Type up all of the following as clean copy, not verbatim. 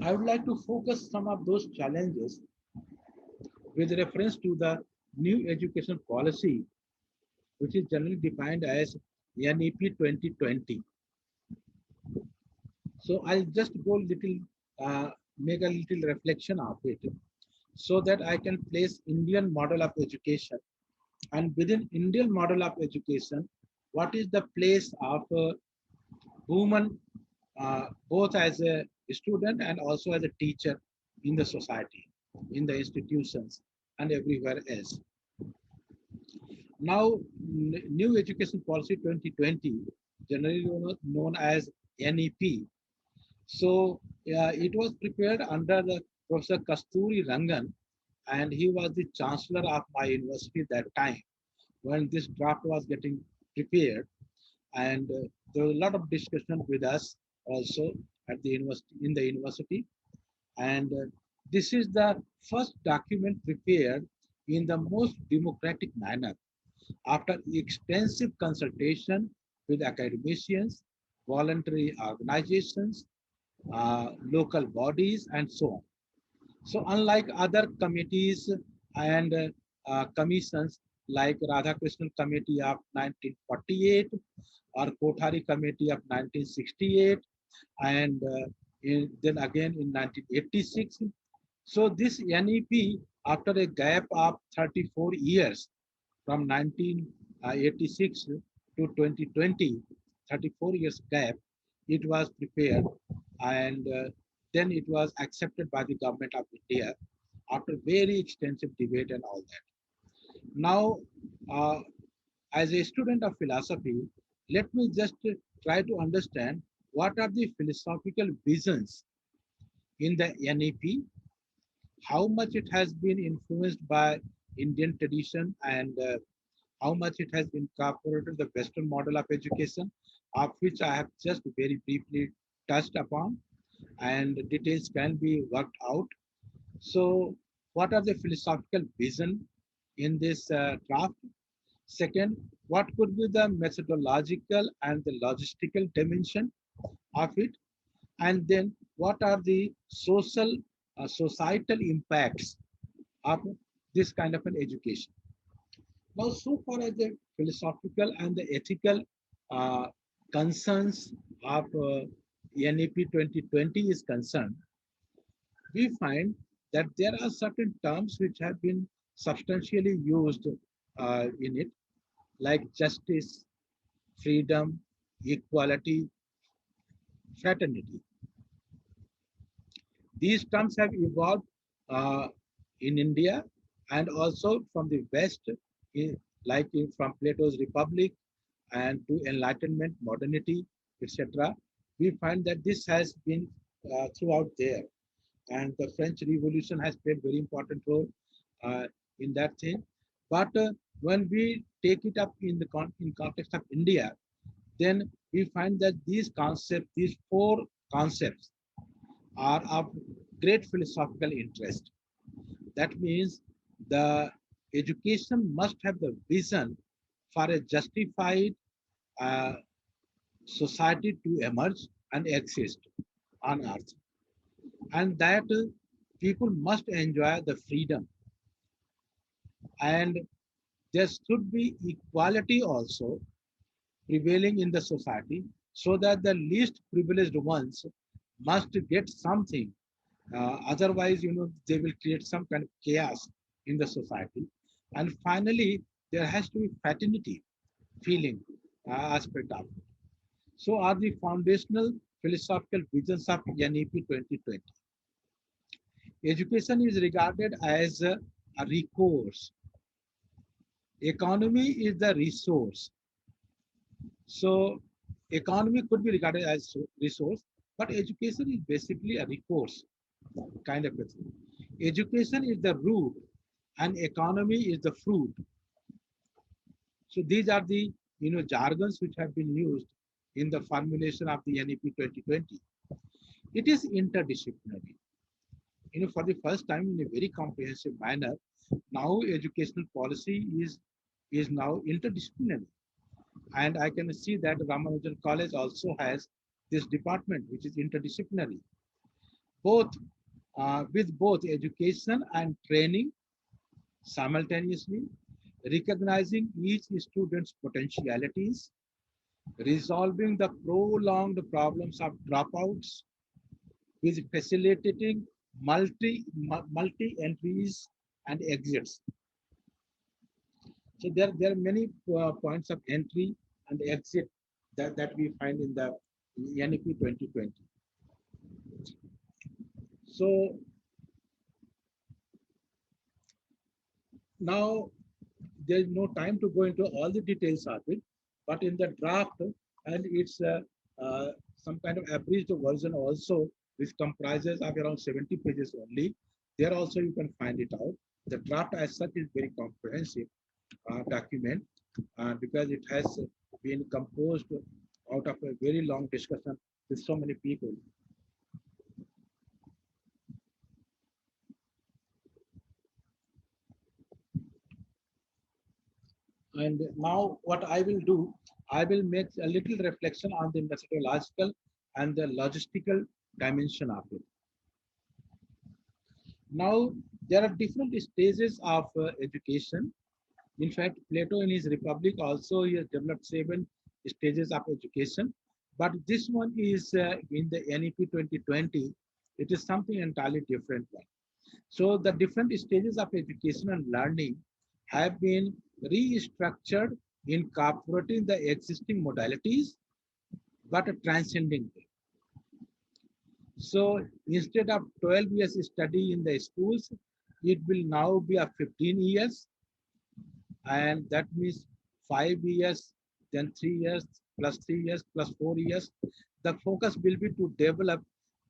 I would like to focus some of those challenges with reference to the new education policy, which is generally defined as NEP 2020. So I'll just go little, make a little reflection of it, so that I can place Indian model of education. And within Indian model of education, what is the place of woman, both as a student and also as a teacher in the society, in the institutions, and everywhere else. Now, New Education Policy 2020, generally known as NEP. So it was prepared under the Professor Kasturi Rangan, and he was the chancellor of my university at that time when this draft was getting prepared. And there was a lot of discussion with us also at the university in the university. And this is the first document prepared in the most democratic manner after extensive consultation with academicians, voluntary organizations, local bodies, and so on. So, unlike other committees and commissions like Radhakrishnan Committee of 1948 or Kothari Committee of 1968, and then again in 1986. So, this NEP, after a gap of 34 years from 1986 to 2020, 34 years gap, it was prepared, and then it was accepted by the government of India after very extensive debate and all that. Now, uh, as a student of philosophy, let me just try to understand what are the philosophical visions in the NEP, how much it has been influenced by Indian tradition, and how much it has incorporated the Western model of education, of which I have just very briefly touched upon, and details can be worked out. So, what are the philosophical vision in this draft? Second, what could be the methodological and the logistical dimension of it? And then, what are the societal impacts of this kind of an education? Now, so far as the philosophical and the ethical uh, concerns of NEP 2020 is concerned, we find that there are certain terms which have been substantially used in it, like justice, freedom, equality, fraternity. These terms have evolved uh, in India and also from the West, from Plato's Republic and to Enlightenment, modernity, etc. We find that this has been throughout there, and the French Revolution has played very important role uh, in that thing. But when we take it up in the in context of India, then we find that these concepts, these four concepts, are of great philosophical interest. That means the education must have the vision for a justified uh, society to emerge and exist on earth, and that people must enjoy the freedom, and there should be equality also prevailing in the society, so that the least privileged ones must get something. Otherwise, they will create some kind of chaos in the society. And finally, there has to be fraternity feeling aspect of it. So, are the foundational philosophical visions of NEP 2020. Education is regarded as a recourse. Economy is the resource. So, economy could be regarded as resource, but education is basically a recourse kind of a thing. Education is the root, and economy is the fruit. So these are the jargons which have been used in the formulation of the NEP 2020. It is interdisciplinary. For the first time in a very comprehensive manner, now educational policy is now interdisciplinary. And I can see that Ramanujan College also has this department which is interdisciplinary. both with both education and training simultaneously, recognizing each student's potentialities, resolving the prolonged problems of dropouts, with facilitating multi entries and exits. So there are many points of entry and exit that we find in the NEP 2020. So now there is no time to go into all the details of it, but in the draft, and it's some kind of abridged version also, which comprises of around 70 pages only. There also you can find it out. The draft as such is very comprehensive document because it has been composed out of a very long discussion with so many people. And now what I will do, I will make a little reflection on the methodological and the logistical dimension of it. Now, there are different stages of education. In fact, Plato in his Republic also he has developed 7 stages of education. But this one is in the NEP 2020, it is something entirely different one. So the different stages of education and learning have been restructured, incorporating the existing modalities, but transcending them. So instead of 12 years study in the schools, it will now be a 15 years, and that means 5 years, then 3 years, plus 3 years, plus 4 years. The focus will be to develop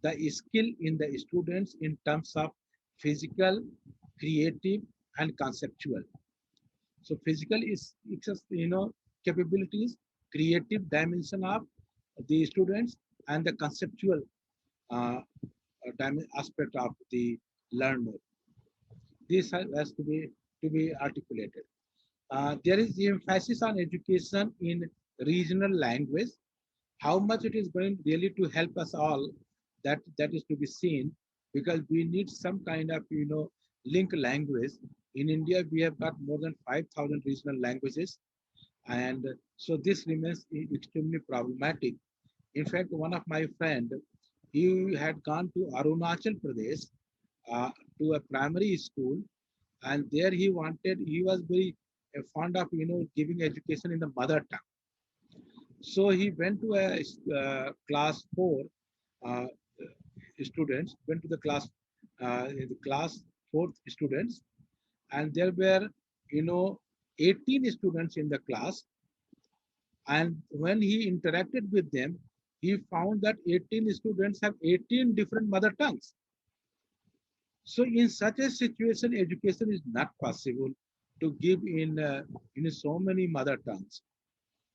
the skill in the students in terms of physical, creative, and conceptual. So physical is just capabilities, creative dimension of the students, and the conceptual uh, aspect of the learner. This has to be articulated. There is the emphasis on education in regional language. How much it is going really to help us all, that is to be seen, because we need some kind of link language. In India, we have got more than 5,000 regional languages, and so this remains extremely problematic. In fact, one of my friend, he had gone to Arunachal Pradesh uh, to a primary school, and there he was very fond of giving education in the mother tongue. So he went to a class 4 uh, students, went to the in the class 4th students, and there were 18 students in the class. And when he interacted with them, he found that 18 students have 18 different mother tongues. So in such a situation, education is not possible to give in so many mother tongues.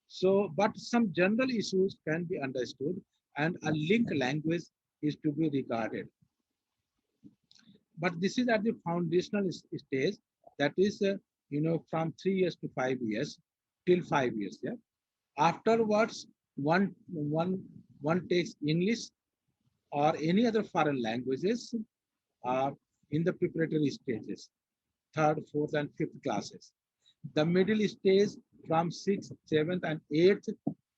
So, but some general issues can be understood, and a link language is to be regarded. But this is at the foundational stage, that is, from 3 years to 5 years, till 5 years. Yeah. Afterwards, one takes English or any other foreign languages uh, in the preparatory stages, third, fourth, and fifth classes. The middle stage from sixth, seventh, and eighth,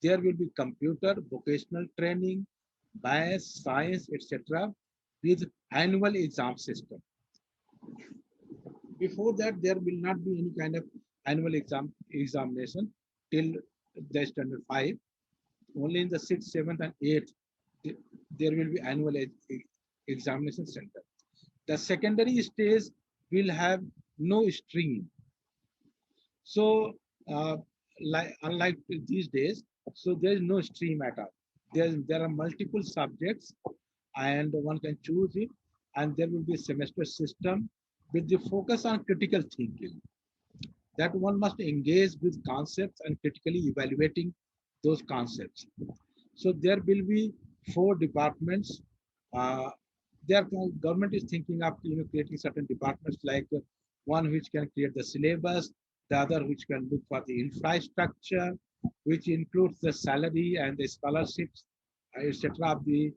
there will be computer, vocational training, math, science, etc., with annual exam system. Before that, there will not be any kind of annual examination till the standard 5. Only in the sixth, seventh, and eighth, there will be annual examination center. The secondary stage will have no stream. So, unlike these days, so there is no stream at all. There are multiple subjects, and one can choose it, and there will be a semester system with the focus on critical thinking. That one must engage with concepts and critically evaluating those concepts. So there will be 4 departments. Uh, their government is thinking of creating certain departments, like one which can create the syllabus, the other which can look for the infrastructure, which includes the salary and the scholarships, etc. of the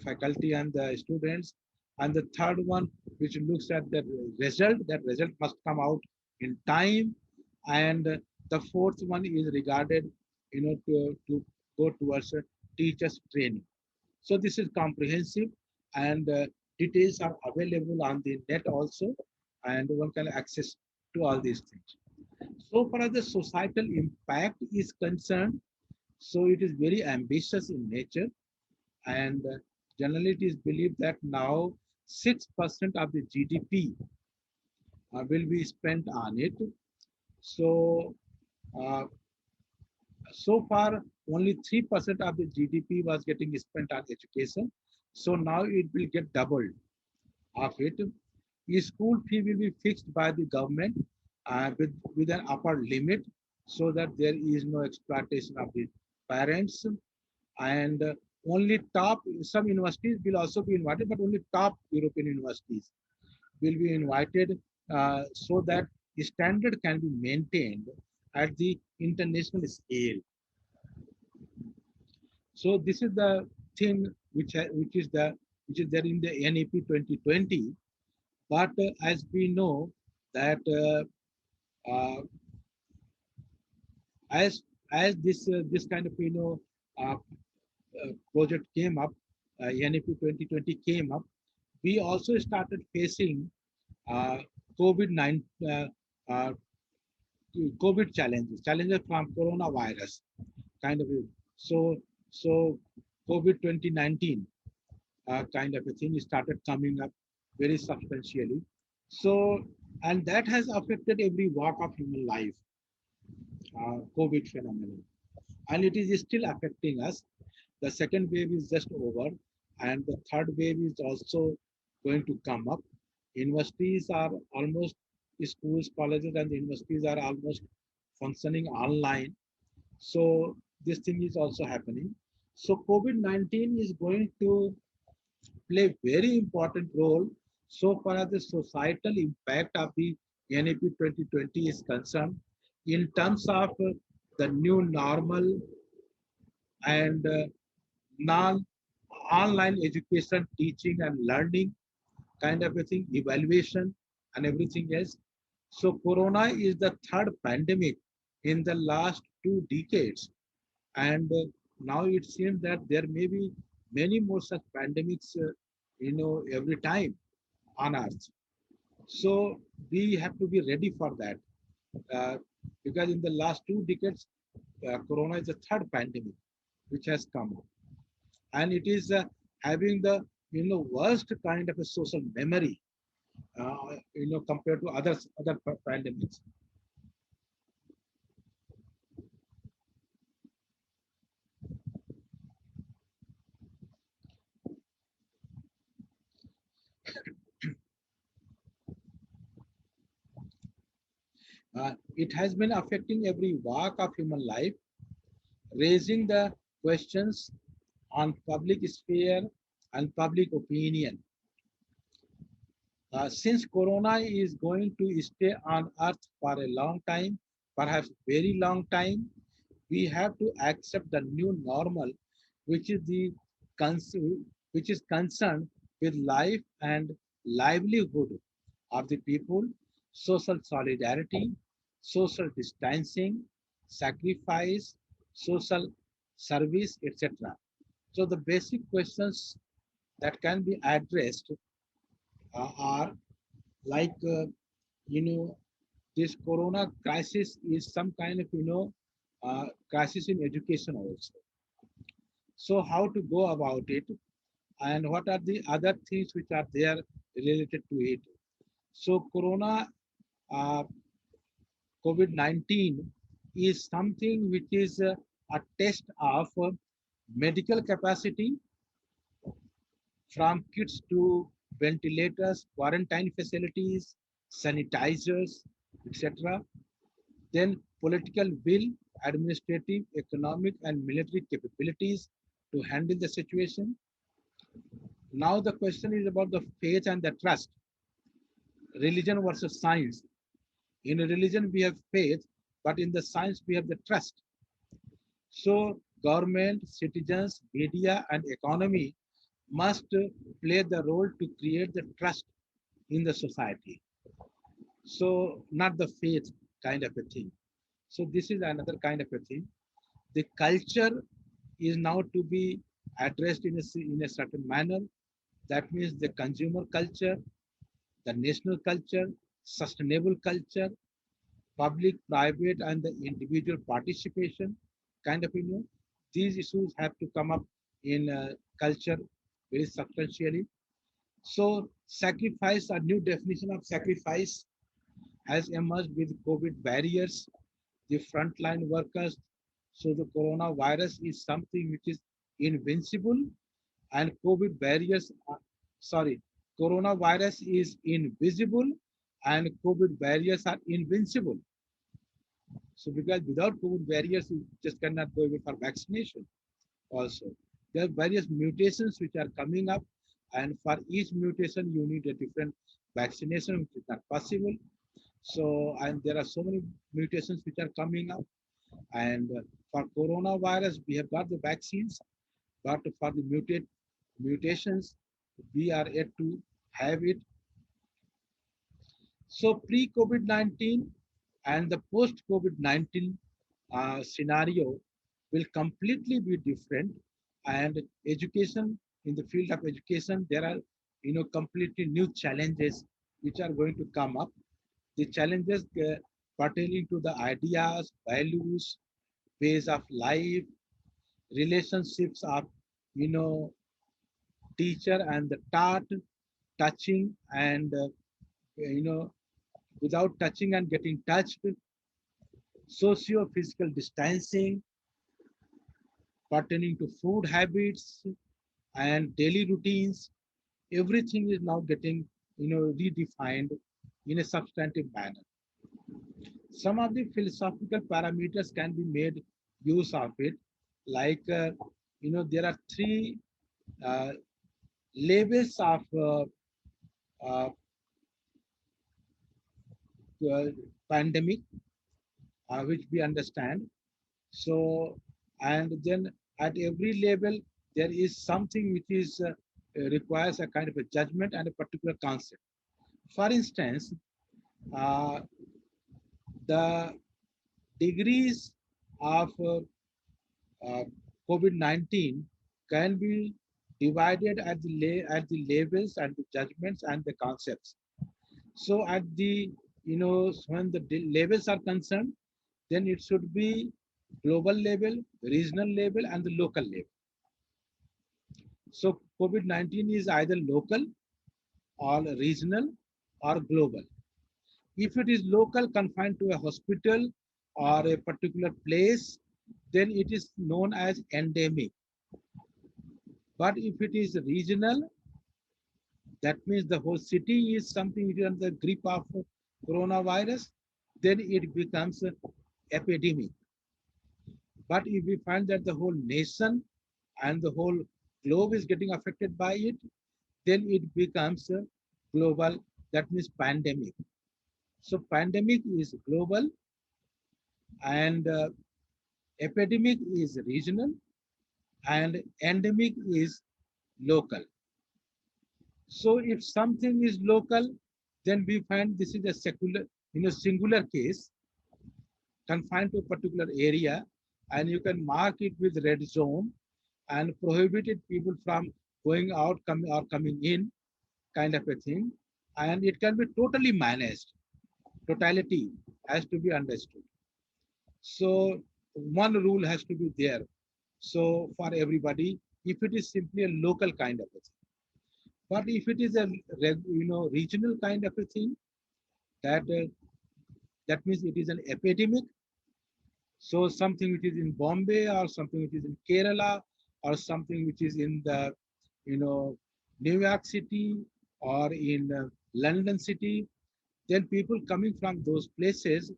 faculty and the students. And the third one, which looks at the result, that result must come out in time. And the fourth one is regarded, to go towards teachers training. So this is comprehensive, and details are available on the net also, and one can access to all these things. So far as the societal impact is concerned, so it is very ambitious in nature, and generally it is believed that now 6% of the GDP will be spent on it. So uh, so far only 3% of the GDP was getting spent on education. So now it will get doubled of it. The school fee will be fixed by the government with an upper limit, so that there is no exploitation of the parents. And only top, some universities will also be invited, but only top European universities will be invited, so that the standard can be maintained at the international scale. So this is the thing which is there in the NEP 2020. But as we know that uh, as this kind of project came up, NEP 2020 came up, we also started facing uh, COVID-19 uh, COVID challenges from coronavirus kind of. So so COVID 2019 kind of a thing started coming up very substantially. So, and that has affected every walk of human life, COVID phenomenon. And it is still affecting us. The second wave is just over, and the third wave is also going to come up. Universities are almost, schools, colleges, and the universities are almost functioning online. So this thing is also happening. So COVID-19 is going to play very important role so far as the societal impact of the NEP 2020 is concerned, in terms of the new normal and non online education, teaching and learning kind of a thing, evaluation and everything else. So Corona is the third pandemic in the last 2 decades, and now it seems that there may be many more such pandemics, every time on Earth. So we have to be ready for that, uh, because in the last 2 decades, Corona is the third pandemic which has come up, and it is having the worst kind of a social memory, compared to other pandemics. It has been affecting every walk of human life, raising the questions on public sphere and public opinion. Since Corona is going to stay on Earth for a long time, perhaps very long time, we have to accept the new normal, which is which is concerned with life and livelihood of the people, social solidarity, social distancing, sacrifice, social service, etc. So the basic questions that can be addressed are like, you know this corona crisis is some kind of crisis in education also. So how to go about it, and what are the other things which are there related to it? So corona, uh, COVID-19 is something which is a test of medical capacity, from kits to ventilators, quarantine facilities, sanitizers, etc. Then political will, administrative, economic, and military capabilities to handle the situation. Now the question is about the faith and the trust, religion versus science. In a religion we have faith, but in the science we have the trust. So government, citizens, media, and economy must play the role to create the trust in the society. So not the faith kind of a thing. So this is another kind of a thing. The culture is now to be addressed in a certain manner. That means the consumer culture, the national culture, sustainable culture, public, private, and the individual participation kind of, these issues have to come up in culture very substantially. So sacrifice, a new definition of sacrifice has emerged with COVID barriers, the frontline workers. So the coronavirus is something which is invincible, and COVID barriers, sorry, coronavirus is invisible and COVID barriers are invincible. So because without COVID barriers, you just cannot go away for vaccination also. There are various mutations which are coming up, and for each mutation, you need a different vaccination, which is not possible. So, and there are so many mutations which are coming up. And for coronavirus, we have got the vaccines, but for the mutations, we are yet to have it. So pre-COVID-19 and the post-COVID-19 scenario will completely be different. And education, in the field of education, there are completely new challenges which are going to come up. The challenges pertaining to the ideas, values, ways of life, relationships of you know teacher and the taught, touching and you know without touching and getting touched, socio-physical distancing pertaining to food habits and daily routines. Everything is now getting redefined in a substantive manner. Some of the philosophical parameters can be made use of it, like there are three uh, levels of uh, uh, pandemic, which we understand. So, and then at every level, there is something which is requires a kind of a judgment and a particular concept. For instance, uh, the degrees of uh, COVID-19 can be divided at at the levels and the judgments and the concepts. So at the when the levels are concerned, then it should be global level, regional level, and the local level. So COVID-19 is either local or regional or global. If it is local, confined to a hospital or a particular place, then it is known as endemic. But if it is regional, that means the whole city is something which is under the grip of coronavirus, then it becomes an epidemic. But if we find that the whole nation and the whole globe is getting affected by it, then it becomes a global, that means pandemic. So pandemic is global and epidemic is regional and endemic is local. So if something is local, then we find this is a singular case confined to a particular area, and you can mark it with red zone and prohibited people from going out, coming or coming in, kind of a thing, and it can be totally managed. Totality has to be understood. So one rule has to be there. So for everybody, if it is simply a local kind of a thing, but if it is a regional kind of a thing, that that means it is an epidemic. So something which is in Bombay or something which is in Kerala or something which is in the you know New York City or in London City, then people coming from those places,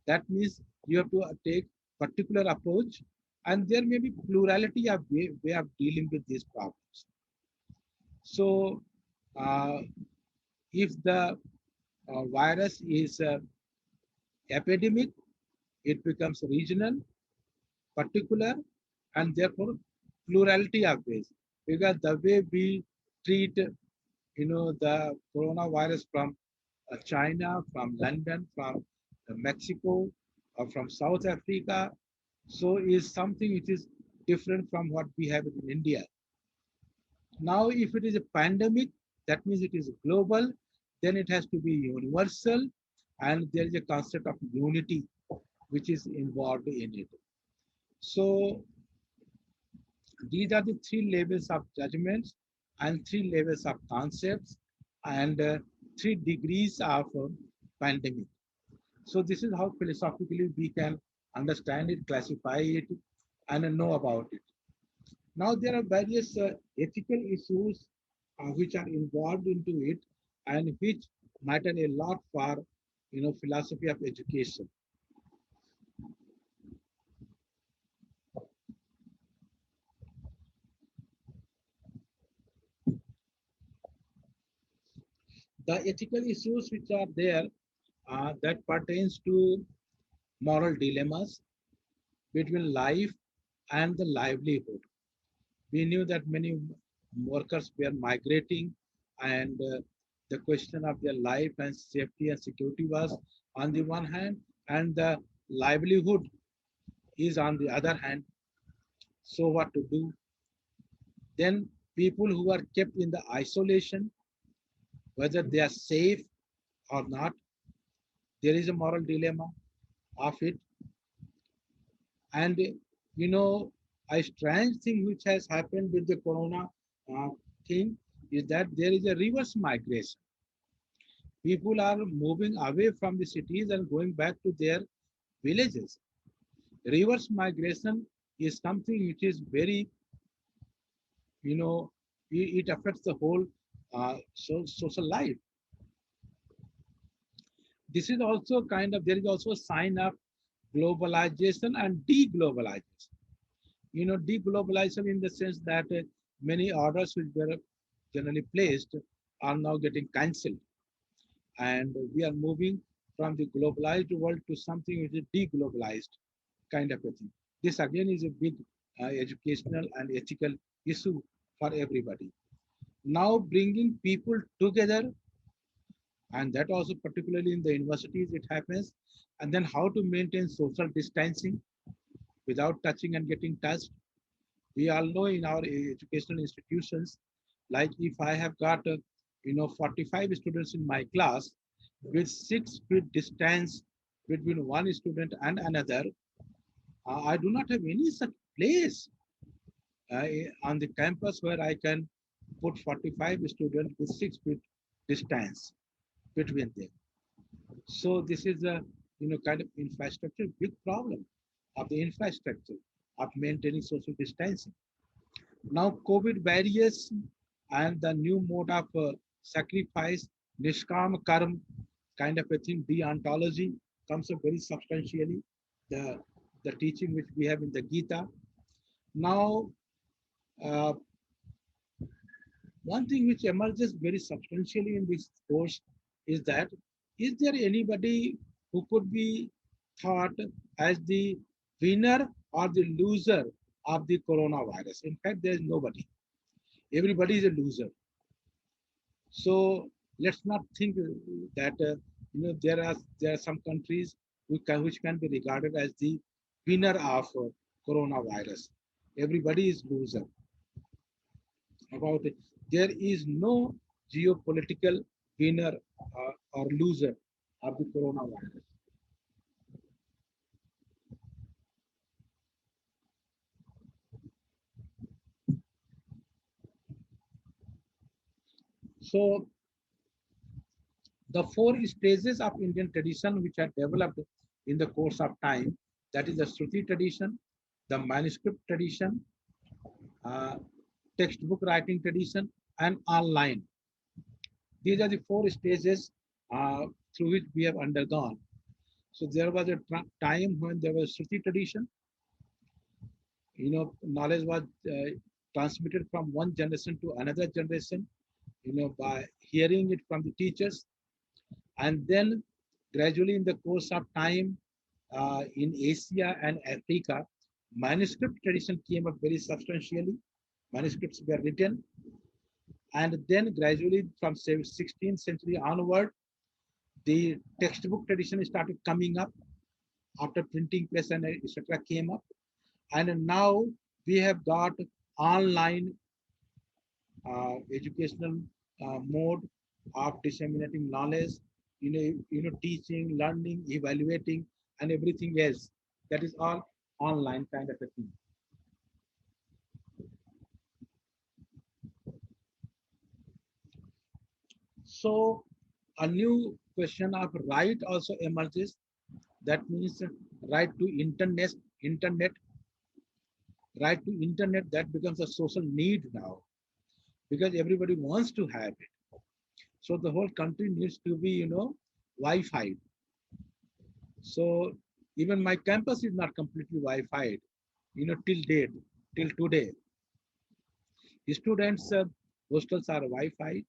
that means you have to take particular approach, and there may be plurality of way of dealing with these problems. So uh, if the virus is epidemic, it becomes regional, particular, and therefore plurality of ways. because the way we treat, the coronavirus from China, from London, from Mexico, or from South Africa, so is something which is different from what we have in India. Now, if it is a pandemic, that means it is global, then it has to be universal, and there is a concept of unity which is involved in it. So these are the three levels of judgments and three levels of concepts and three degrees of pandemic. So this is how philosophically we can understand it, classify it, and know about it. Now there are various ethical issues which are involved into it and which matter a lot for philosophy of education. The ethical issues which are there that pertains to moral dilemmas between life and the livelihood. We knew that many workers were migrating, and the question of their life and safety and security was on the one hand, and the livelihood is on the other hand. So, what to do? Then, people who are kept in the isolation, whether they are safe or not, there is a moral dilemma of it. And a strange thing which has happened with the corona uh, thing is that there is a reverse migration. People are moving away from the cities and going back to their villages. Reverse migration is something which is very, it affects the whole social life. This is also there is also a sign of globalization and deglobalization. Deglobalization in the sense that many orders which were generally placed are now getting cancelled, and we are moving from the globalized world to something which is deglobalized kind of a thing. This again is a big educational and ethical issue for everybody. Now bringing people together, and that also particularly in the universities it happens, and then how to maintain social distancing without touching and getting touched. We all know in our educational institutions, like if I have got 45 students in my class with 6 feet distance between one student and another, I do not have any such place on the campus where I can put 45 students with 6 feet distance between them. So this is a kind of infrastructure big problem of the infrastructure of maintaining social distancing. Now, COVID barriers and the new mode of sacrifice, Nishkam Karm kind of a thing, deontology comes up very substantially. The, the teaching which we have in the Gita. Now, uh, one thing which emerges very substantially in this course is that is there anybody who could be thought as the winner or the loser of the coronavirus? In fact, there is nobody. Everybody is a loser. So let's not think that there are some countries which can be regarded as the winner of coronavirus. Everybody is loser about it. There is no geopolitical winner or loser of the coronavirus. So the four stages of Indian tradition which are developed in the course of time, that is the Shruti tradition, the manuscript tradition, uh, textbook writing tradition, and online. These are the four stages through which we have undergone. So there was a time when there was Shruti tradition. Knowledge was transmitted from one generation to another generation, by hearing it from the teachers. And then gradually in the course of time, in Asia and Africa, manuscript tradition came up very substantially. manuscripts were written, and then gradually from 16th century onward, the textbook tradition started coming up after printing press and etc. came up, and now we have got online educational mode of disseminating knowledge, teaching, learning, evaluating, and everything else. That is all online kind of a thing. So a new question of right also emerges. That means right to internet, right to internet. That becomes a social need now because everybody wants to have it. So the whole country needs to be, Wi-Fi. So even my campus is not completely Wi-Fi, till date, till today. Students' hostels are Wi-Fi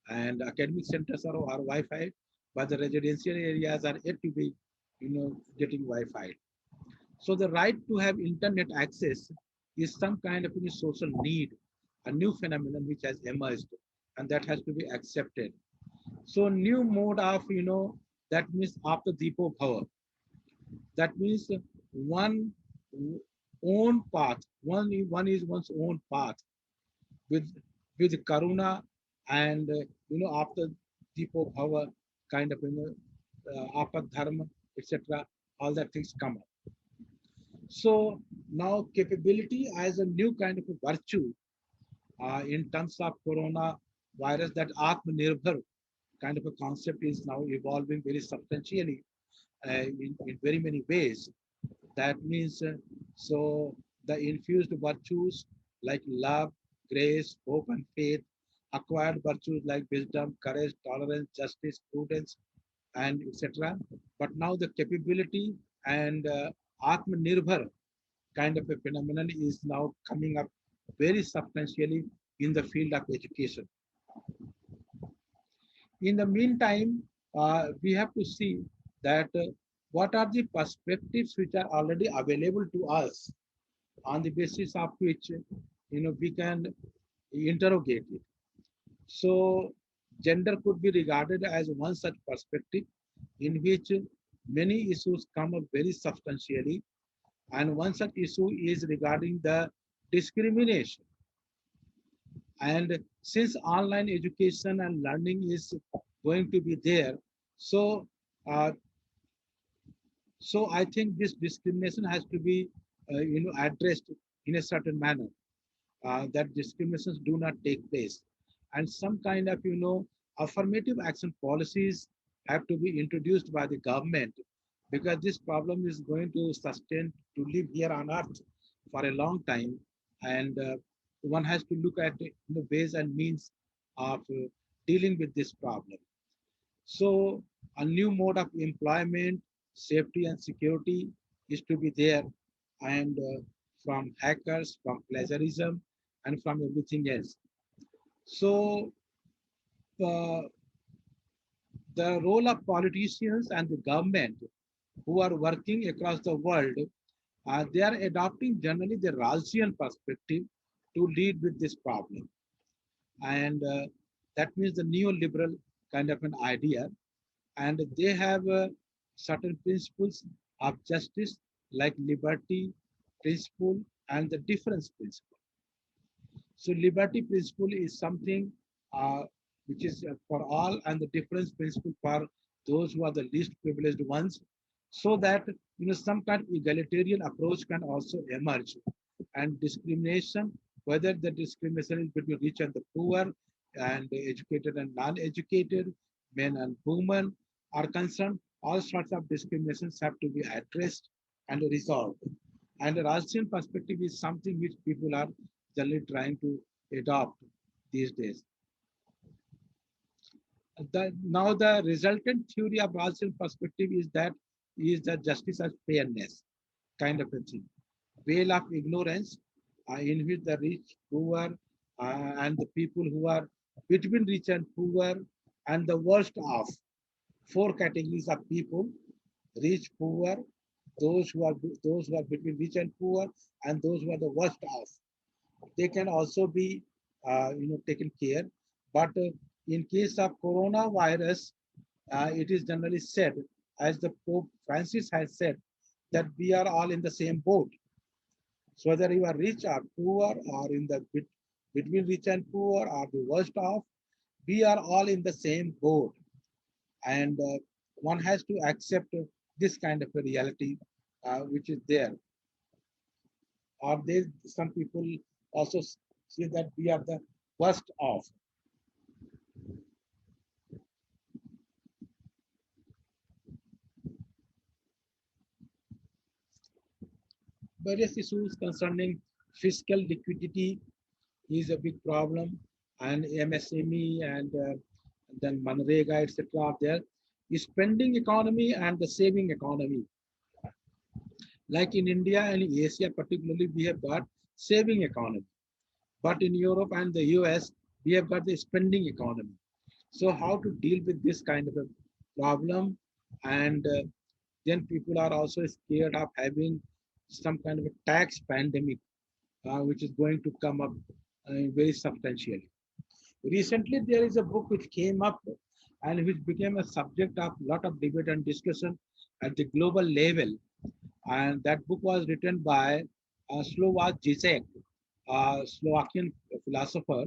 and academic centers are Wi-Fi, but the residential areas are yet to be, getting Wi-Fi. So the right to have internet access is some kind of social need, a new phenomenon which has emerged, and that has to be accepted. So new mode of, that means after Deepo Bhava, that means one own path, one is one's own path with Karuna and after Deepo Bhava kind of after Dharma, etc. All that things come up. So now capability as a new kind of a virtue in terms of corona virus, that Atmanirbhar kind of a concept is now evolving very substantially in very many ways. That means so the infused virtues like love, grace, hope, and faith, acquired virtues like wisdom, courage, tolerance, justice, prudence, and etc. But now the capability and Atmanirbhar kind of a phenomenon is now coming up very substantially in the field of education. In the meantime, we have to see that what are the perspectives which are already available to us on the basis of which we can interrogate it. So gender could be regarded as one such perspective in which many issues come up very substantially, and one such issue is regarding the discrimination. And since online education and learning is going to be there, so uh, I think this discrimination has to be addressed in a certain manner, that discriminations do not take place, and some kind of affirmative action policies have to be introduced by the government, because this problem is going to sustain to live here on earth for a long time, and one has to look at the ways and means of dealing with this problem. So a new mode of employment, safety and security is to be there, and from hackers, from plagiarism, and from everything else. So uh, the role of politicians and the government who are working across the world, they are adopting generally the Rawlsian perspective to lead with this problem. And that means the neoliberal kind of an idea, and they have certain principles of justice like liberty principle and the difference principle. So liberty principle is something uh, which is for all, and the difference principle for those who are the least privileged ones, so that some kind of egalitarian approach can also emerge, and discrimination, whether the discrimination is between rich and the poor, and educated and non-educated, men and women are concerned, all sorts of discriminations have to be addressed and resolved. And the Rasian perspective is something which people are generally trying to adopt these days. Now the resultant theory of Rasian perspective is that justice as fairness kind of a thing. Veil of ignorance in which the rich, poor, and the people who are between rich and poor, and the worst of four categories of people: rich, poor, those who are between rich and poor, and those who are the worst of. they can also be taken care. But in case of coronavirus, it is generally said, as the Pope Francis has said, that we are all in the same boat. So whether you are rich or poor, or in the between rich and poor, or the worst off, we are all in the same boat. And one has to accept this kind of a reality which is there. Or they, some people also say that we are the worst off. Various issues concerning fiscal liquidity is a big problem, and MSME and then Manrega, etc. are there. The spending economy and the saving economy. Like in India and Asia, particularly, we have got saving economy. But in Europe and the US, we have got the spending economy. So how to deal with this kind of a problem? And then people are also scared of having some kind of a tax pandemic, which is going to come up very substantially. Recently, there is a book which came up and which became a subject of a lot of debate and discussion at the global level. And that book was written by Slovak Zizek, a Slovakian philosopher.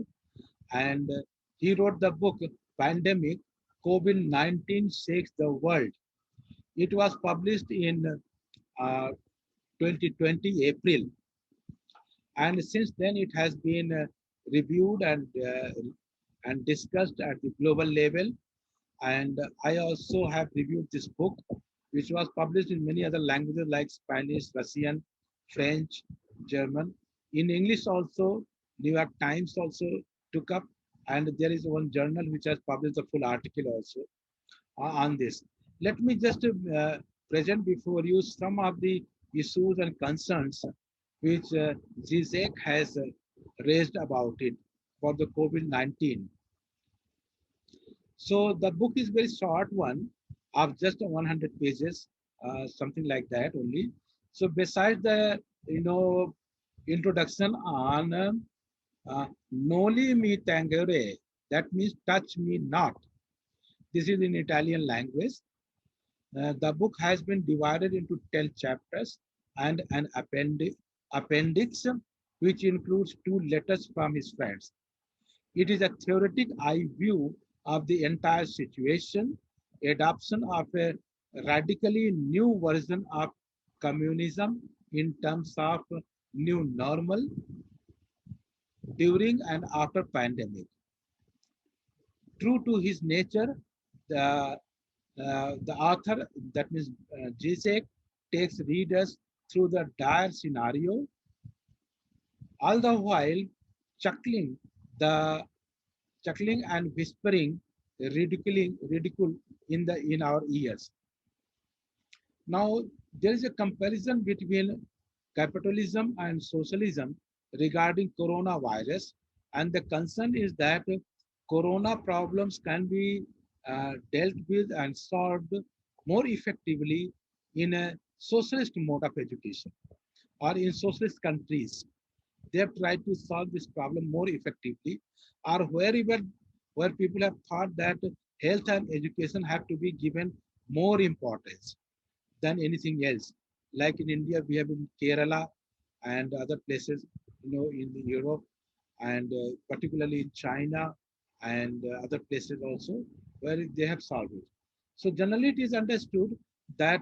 And he wrote the book Pandemic COVID-19 Shakes the World. It was published in 2020 April. And since then, it has been reviewed and discussed at the global level. And I also have reviewed this book, which was published in many other languages like Spanish, Russian, French, German. In English also, New York Times also took up, and there is one journal which has published a full article also on this. Let me just present before you some of the issues and concerns which Zizek has raised about it for the COVID-19. So the book is very short one of just 100 pages, something like that only. So besides the introduction on Noli me tangere, that means touch me not. This is in Italian language. The book has been divided into 10 chapters and an appendix which includes 2 letters from his friends. It is a theoretic eye view of the entire situation, adoption of a radically new version of communism in terms of new normal during and after pandemic. True to his nature, the author, that means Zizek, takes readers through the dire scenario, all the while chuckling the chuckling and whispering ridicule in our ears. Now there is a comparison between capitalism and socialism regarding coronavirus, and the concern is that corona problems can be dealt with and solved more effectively in a socialist mode of education or in socialist countries. They have tried to solve this problem more effectively, or wherever where people have thought that health and education have to be given more importance than anything else. Like in India, we have in Kerala and other places, in Europe, and particularly in China and other places also, where they have solved it. So generally, it is understood that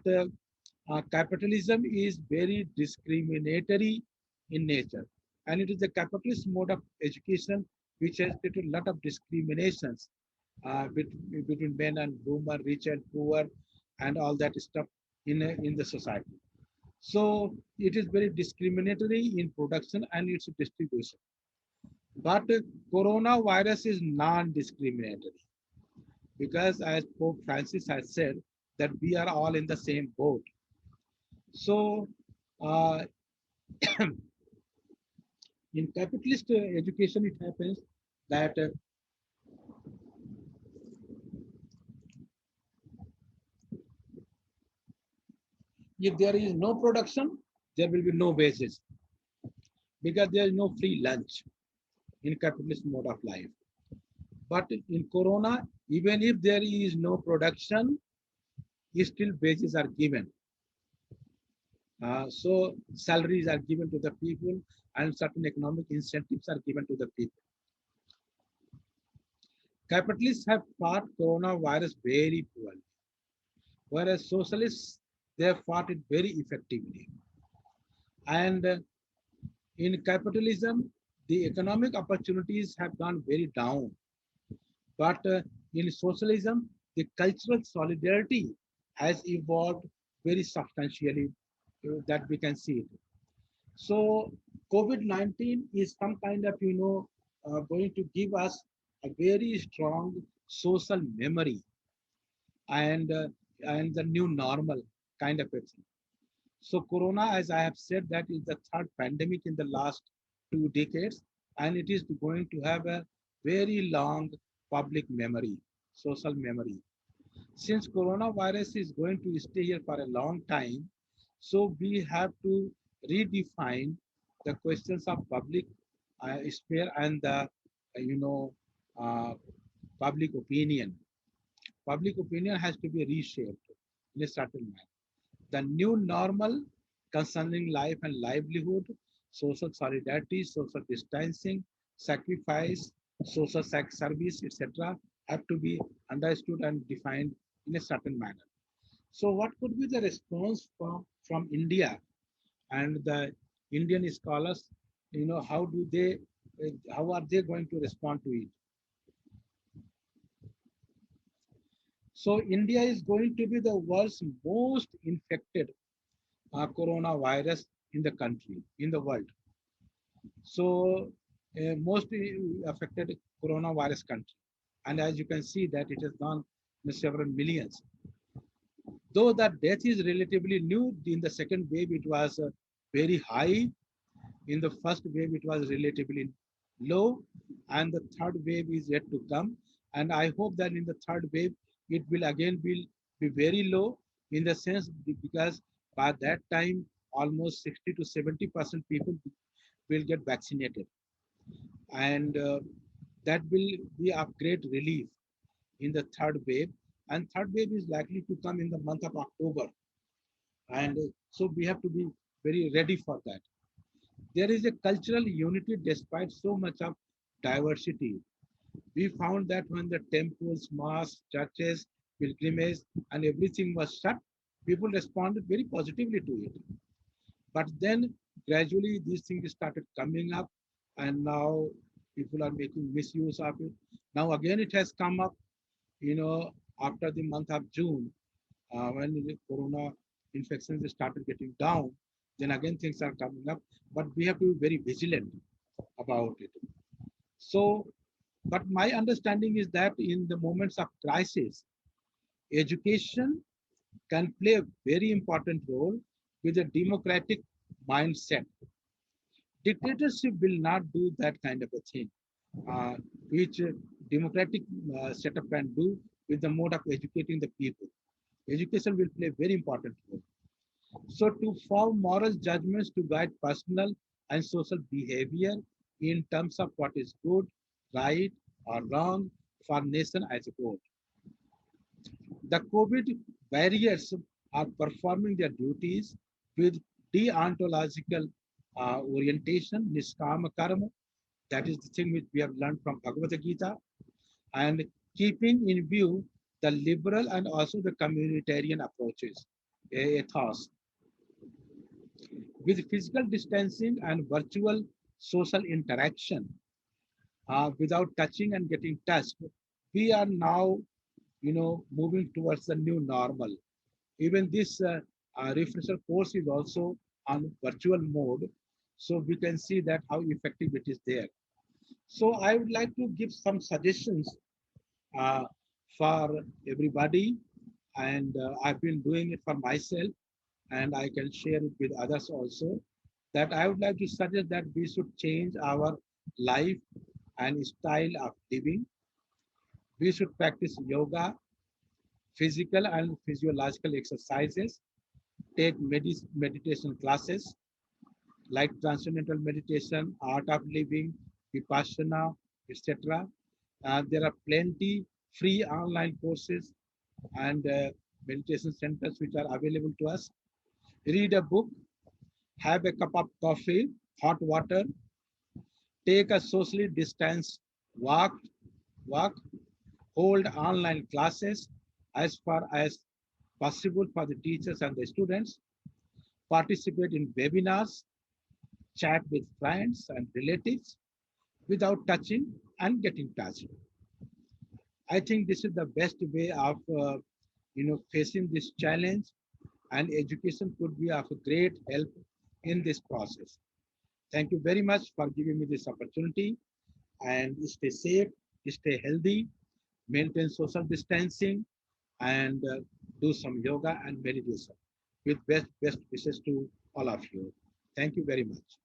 capitalism is very discriminatory in nature, and it is the capitalist mode of education which has created a lot of discriminations between men and women, rich and poor, and all that stuff in the society. So it is very discriminatory in production and its distribution. But coronavirus is non-discriminatory because, as Pope Francis has said, that we are all in the same boat. So uh, in capitalist education, it happens that if there is no production, there will be no wages. because there is no free lunch in capitalist mode of life. But in Corona, even if there is no production, still wages are given. So salaries are given to the people and certain economic incentives are given to the people. Capitalists have fought coronavirus very poorly, whereas socialists, they have fought it very effectively. And in capitalism, the economic opportunities have gone very down. But in socialism, the cultural solidarity has evolved very substantially that we can see it. So COVID-19 is some kind of, going to give us a very strong social memory and and the new normal kind of a thing. So Corona, as I have said, that is the third pandemic in the last 2 decades, and it is going to have a very long public memory, social memory. Since coronavirus is going to stay here for a long time, so we have to redefine the questions of public sphere and the, you know, uh, public opinion. Public opinion has to be reshaped in a certain manner. The new normal concerning life and livelihood, social solidarity, social distancing, sacrifice, social service, etc., have to be understood and defined in a certain manner. So, what could be the response from India and the Indian scholars? How do they, how are they going to respond to it? So, India is going to be the world's most infected coronavirus in the country, in the world. So, most affected coronavirus country. And as you can see that it has gone in several millions. Though the death is relatively new, in the second wave it was very high. In the first wave it was relatively low, and the third wave is yet to come. And I hope that in the third wave it will again be very low in the sense because by that time almost 60 to 70% people will get vaccinated, and that will be a great relief in the third wave. And third wave is likely to come in the month of October, and so we have to be very ready for that. There is a cultural unity despite so much of diversity. We found that when the temples, mosques, churches, pilgrimage, and everything was shut, people responded very positively to it. But then gradually these things started coming up, and now people are making misuse of it. Now again it has come up, you know, after the month of June, when the corona infections started getting down, then again things are coming up. But we have to be very vigilant about it. So, but my understanding is that in the moments of crisis, education can play a very important role with a democratic mindset. Dictatorship will not do that kind of a thing, uh, which democratic setup can do with the mode of educating the people. Education will play a very important role. So to form moral judgments to guide personal and social behavior in terms of what is good, right, or wrong for nation as a whole. The COVID barriers are performing their duties with deontological orientation, niskama karma. That is the thing which we have learned from Bhagavad Gita, and keeping in view the liberal and also the communitarian approaches, ethos. With physical distancing and virtual social interaction, without touching and getting touched, we are now, moving towards the new normal. Even this refresher course is also on virtual mode, so we can see that how effective it is there. So I would like to give some suggestions uh, for everybody, and I've been doing it for myself, and I can share it with others also. That I would like to suggest that we should change our life and style of living. We should practice yoga, physical and physiological exercises, take meditation classes, like transcendental meditation, art of living, vipassana, etc. There are plenty free online courses and meditation centers which are available to us. Read a book, have a cup of coffee, hot water, take a socially distanced walk, walk, hold online classes as far as possible for the teachers and the students, participate in webinars, chat with friends and relatives without touching and getting touched. I think this is the best way of facing this challenge, and education could be of a great help in this process. Thank you very much for giving me this opportunity, and stay safe, stay healthy, maintain social distancing, and do some yoga and meditation with best wishes to all of you. Thank you very much.